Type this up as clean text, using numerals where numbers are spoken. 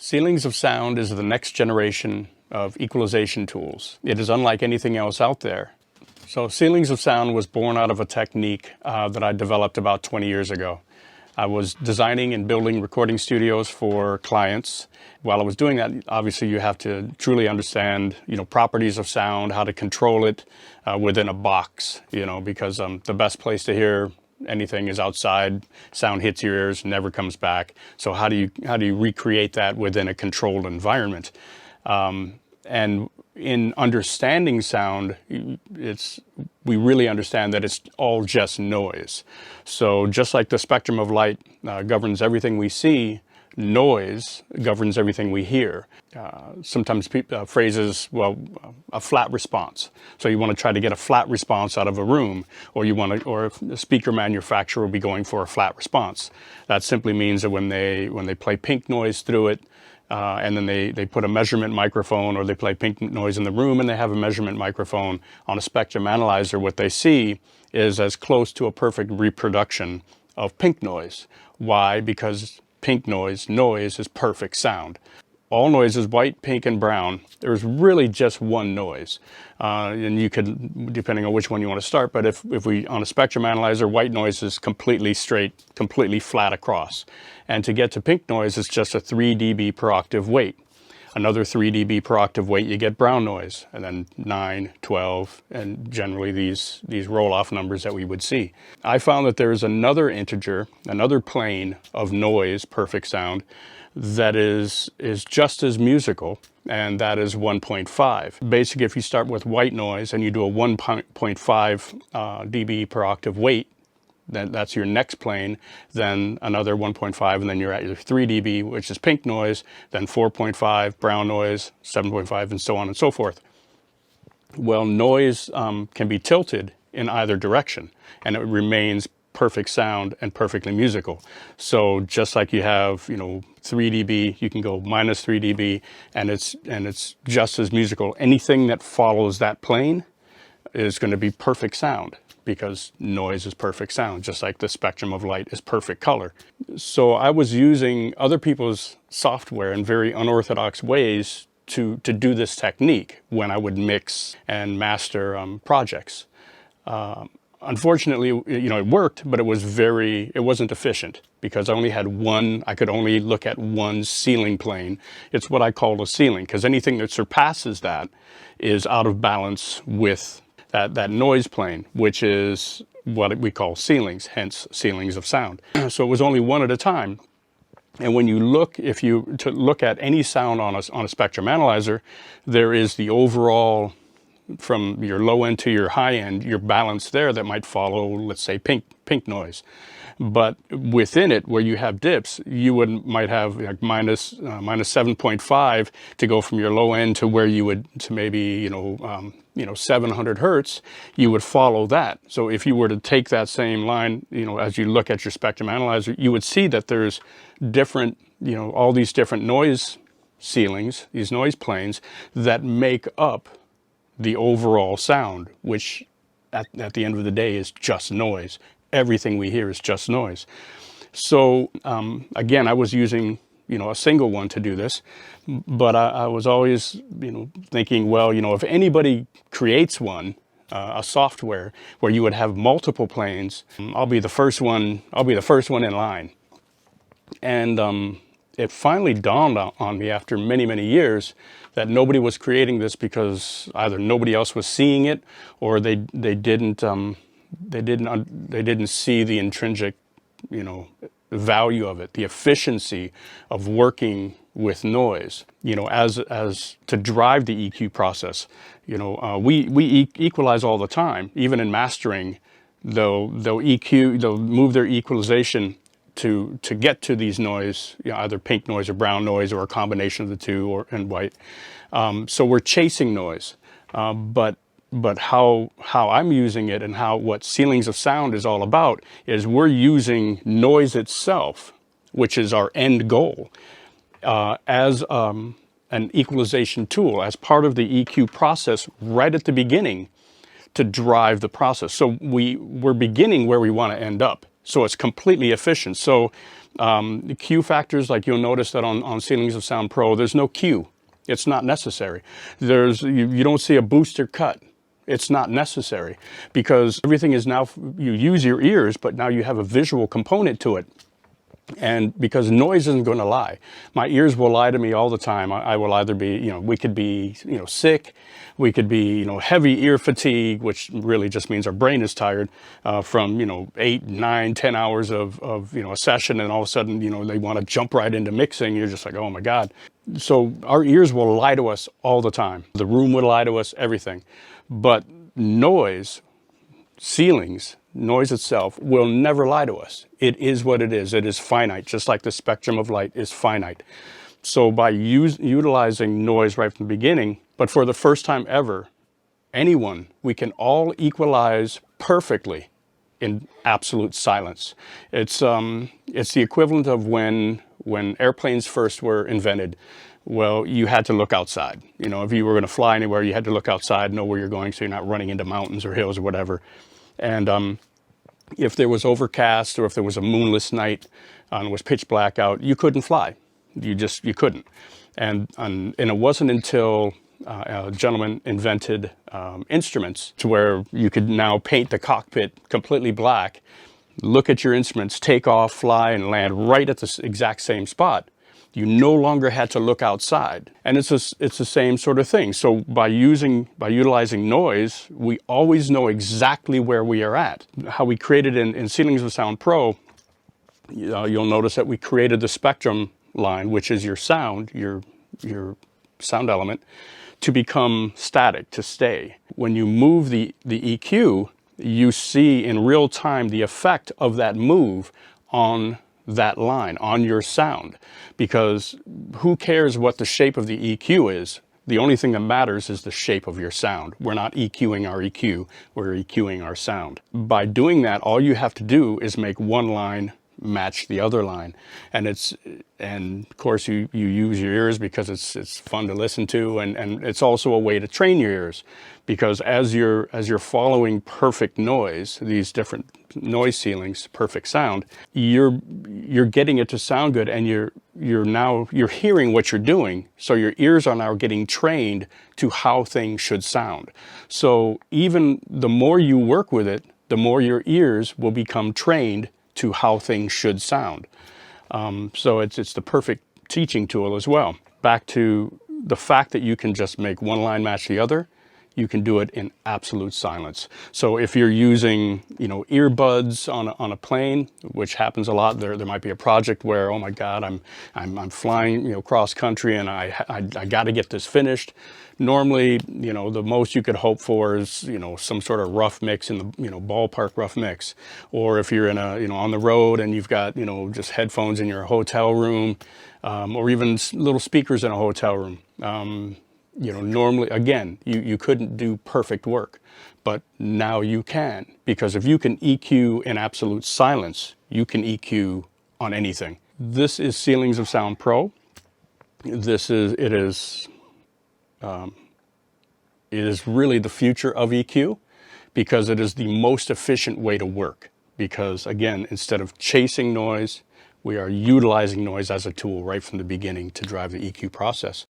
Ceilings of Sound is the next generation of equalization tools. It is unlike anything else out there. So Ceilings of Sound was born out of a technique that I developed about 20 years ago. I was designing and building recording studios for clients. While I was doing that, obviously you have to truly understand, properties of sound, how to control it within a box, because the best place to hear anything is outside. Sound hits your ears, never comes back. So how do you recreate that within a controlled environment? And in understanding sound, we really understand that it's all just noise. So just like the spectrum of light governs everything we see, noise governs everything we hear. Sometimes phrases, a flat response. So you want to try to get a flat response out of a room, or a speaker manufacturer will be going for a flat response. That simply means that when they play pink noise through it, and then they put a measurement microphone, or they play pink noise in the room and they have a measurement microphone on a spectrum analyzer, what they see is as close to a perfect reproduction of pink noise. Why? Because pink noise is perfect sound. All noise is white, pink, and brown. There's really just one noise. And you could, depending on which one you want to start, but if we, on a spectrum analyzer, white noise is completely straight, completely flat across. And to get to pink noise, it's just a 3 dB per octave weight. Another 3 dB per octave weight, you get brown noise, and then 9, 12, and generally these roll-off numbers that we would see. I found that there is another integer, another plane of noise, perfect sound, that is just as musical, and that is 1.5. Basically, if you start with white noise and you do a 1.5 dB per octave weight, that's your next plane, then another 1.5, and then you're at your 3 dB, which is pink noise, then 4.5, brown noise, 7.5, and so on and so forth. Well, noise can be tilted in either direction, and it remains perfect sound and perfectly musical. So just like you have, 3 dB, you can go minus 3 dB, and it's just as musical. Anything that follows that plane is going to be perfect sound, because noise is perfect sound, just like the spectrum of light is perfect color. So I was using other people's software in very unorthodox ways to do this technique when I would mix and master projects. Unfortunately, it worked, but it wasn't efficient, because I could only look at one ceiling plane. It's what I call a ceiling, because anything that surpasses that is out of balance with that noise plane, which is what we call ceilings, hence ceilings of sound. So it was only one at a time. And when you look at any sound on a spectrum analyzer, there is the overall, from your low end to your high end, your balance there that might follow, let's say, pink noise. But within it, where you have dips, you might have like minus 7.5 to go from your low end to where you would, to maybe 700 hertz. You would follow that. So if you were to take that same line, as you look at your spectrum analyzer, you would see that there's different, all these different noise ceilings, these noise planes that make up the overall sound, which at the end of the day is just noise. Everything we hear is just noise. So again, I was using a single one to do this, but I was always thinking, well, if anybody creates one, a software where you would have multiple planes, I'll be the first one in line. And it finally dawned on me after many, many years that nobody was creating this because either nobody else was seeing it, or they didn't see the intrinsic, value of it, the efficiency of working with noise, as to drive the EQ process. We equalize all the time, even in mastering. They'll move their equalization to get to these noise, either pink noise or brown noise, or a combination of the two, and white. So we're chasing noise, but how I'm using it, and what Ceilings of Sound is all about, is we're using noise itself, which is our end goal, as an equalization tool, as part of the EQ process right at the beginning, to drive the process. So we're beginning where we want to end up. So it's completely efficient. So the Q factors, like you'll notice that on Ceilings of Sound Pro, there's no Q. It's not necessary. You don't see a booster cut. It's not necessary, because everything is now, you use your ears, but now you have a visual component to it. And because noise isn't going to lie. My ears will lie to me all the time. I will either be, we could be, sick. We could be, heavy ear fatigue, which really just means our brain is tired from, 8, 9, 10 hours of a session. And all of a sudden, they want to jump right into mixing. You're just like, oh my God. So our ears will lie to us all the time. The room will lie to us, everything. But noise, ceilings, noise itself will never lie to us. It is what it is. It is finite, just like the spectrum of light is finite. So by utilizing noise right from the beginning, but for the first time ever, we can all equalize perfectly in absolute silence. It's the equivalent of when airplanes first were invented. Well, you had to look outside. If you were going to fly anywhere, you had to look outside, know where you're going, so you're not running into mountains or hills or whatever. And if there was overcast, or if there was a moonless night and it was pitch black out, you couldn't fly. You couldn't. And it wasn't until a gentleman invented instruments to where you could now paint the cockpit completely black, look at your instruments, take off, fly, and land right at the exact same spot. You no longer had to look outside. And it's the same sort of thing. So by utilizing noise, we always know exactly where we are at. How we created in Ceilings of Sound Pro, you'll notice that we created the spectrum line, which is your sound, your sound element, to become static, to stay. When you move the EQ, you see in real time the effect of that move on that line, on your sound. Because who cares what the shape of the EQ is? The only thing that matters is the shape of your sound. We're not EQing our EQ, we're EQing our sound. By doing that, all you have to do is make one line match the other line. And of course you use your ears because it's fun to listen to, and it's also a way to train your ears, because as you're following perfect noise, these different noise ceilings, perfect sound, you're getting it to sound good, and you're hearing what you're doing, so your ears are now getting trained to how things should sound. So even the more you work with it, the more your ears will become trained to how things should sound. So it's the perfect teaching tool as well. Back to the fact that you can just make one line match the other, you can do it in absolute silence. So if you're using, earbuds on a plane, which happens a lot, there might be a project where, oh my God, I'm flying, cross country, and I got to get this finished. Normally, the most you could hope for is, some sort of rough mix in the, ballpark rough mix. Or if you're in on the road and you've got, just headphones in your hotel room, or even little speakers in a hotel room. Normally, again, you couldn't do perfect work, but now you can, because if you can EQ in absolute silence, you can EQ on anything. This is Ceilings of Sound Pro. It is really the future of EQ, because it is the most efficient way to work. Because again, instead of chasing noise, we are utilizing noise as a tool right from the beginning to drive the EQ process.